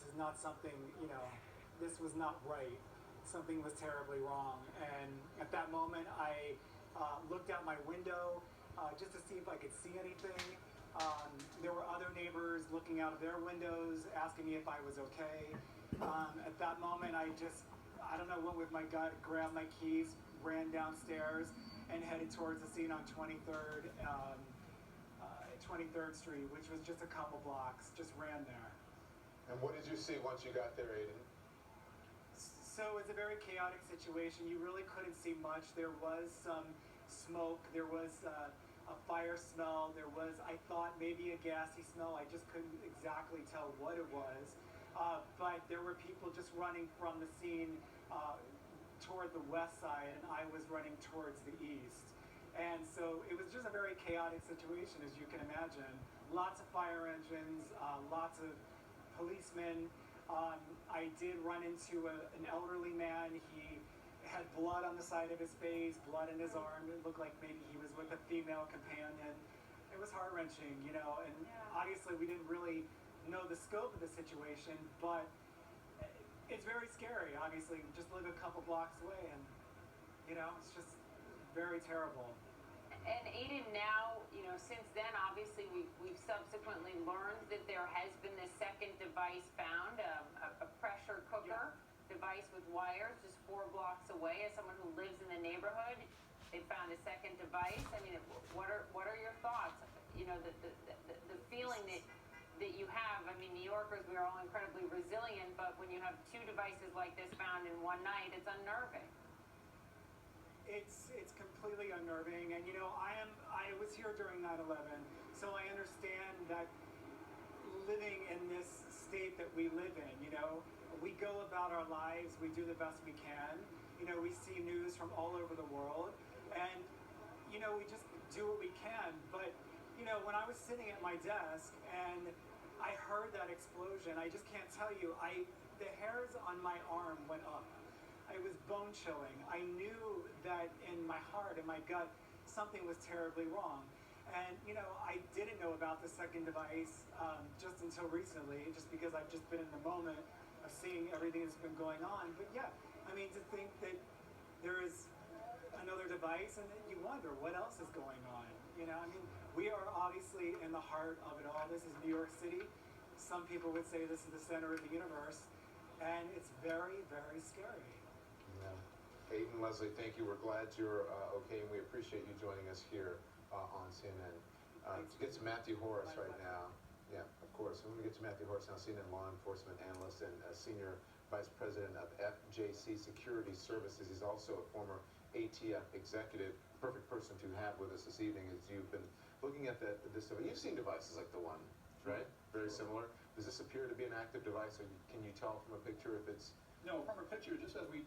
this is not something, this was not right. Something was terribly wrong. And at that moment, I looked out my window just to see if I could see anything. There were other neighbors looking out of their windows, asking me if I was okay. At that moment, I don't know, went with my gut, grabbed my keys, ran downstairs, and headed towards the scene on 23rd Street, which was just a couple blocks, just ran there. And what did you see once you got there, Aiden? So it's a very chaotic situation. You really couldn't see much. There was some smoke, there was a fire smell, there was, I thought, maybe a gassy smell. I just couldn't exactly tell what it was. But there were people just running from the scene toward the west side, and I was running towards the east. And so it was just a very chaotic situation, as you can imagine. Lots of fire engines, lots of policemen. I did run into an elderly man. He had blood on the side of his face, blood in his arm. It looked like maybe he was with a female companion. It was heart-wrenching, and obviously we didn't really know the scope of the situation, but it's very scary. Obviously, just live a couple blocks away, and it's just very terrible. And Aiden, now, since then, obviously, we've subsequently learned that there has been this second device found, a pressure cooker device with wires just 4 blocks away. As someone who lives in the neighborhood, they found a second device. I mean, what are your thoughts? The feeling that you have. I mean, New Yorkers, we are all incredibly resilient, but when you have 2 devices like this found in one night, it's unnerving. It's completely unnerving, and I was here during 9/11, so I understand that living in this state that we live in, we go about our lives, we do the best we can, we see news from all over the world, and we just do what we can. But when I was sitting at my desk and I heard that explosion, I just can't tell you, the hairs on my arm went up. It was bone chilling. I knew that in my heart, in my gut, something was terribly wrong. And, I didn't know about the second device just until recently, just because I've just been in the moment of seeing everything that's been going on. But yeah, I mean, to think that there is another device and then you wonder what else is going on. I mean, we are obviously in the heart of it all. This is New York City. Some people would say this is the center of the universe. And it's very, very scary. Yeah. Aiden, Leslie, thank you. We're glad you're okay, and we appreciate you joining us here on CNN. To get to Matthew Horace right now. Yeah, of course. We're going to get to Matthew Horace now, CNN law enforcement analyst and Senior Vice President of FJC Security Services. He's also a former ATF executive. Perfect person to have with us this evening as you've been looking at this device. You've seen devices like the one, right? Very similar. Does this appear to be an active device, or can you tell from a picture if it's... No, from a picture, just as we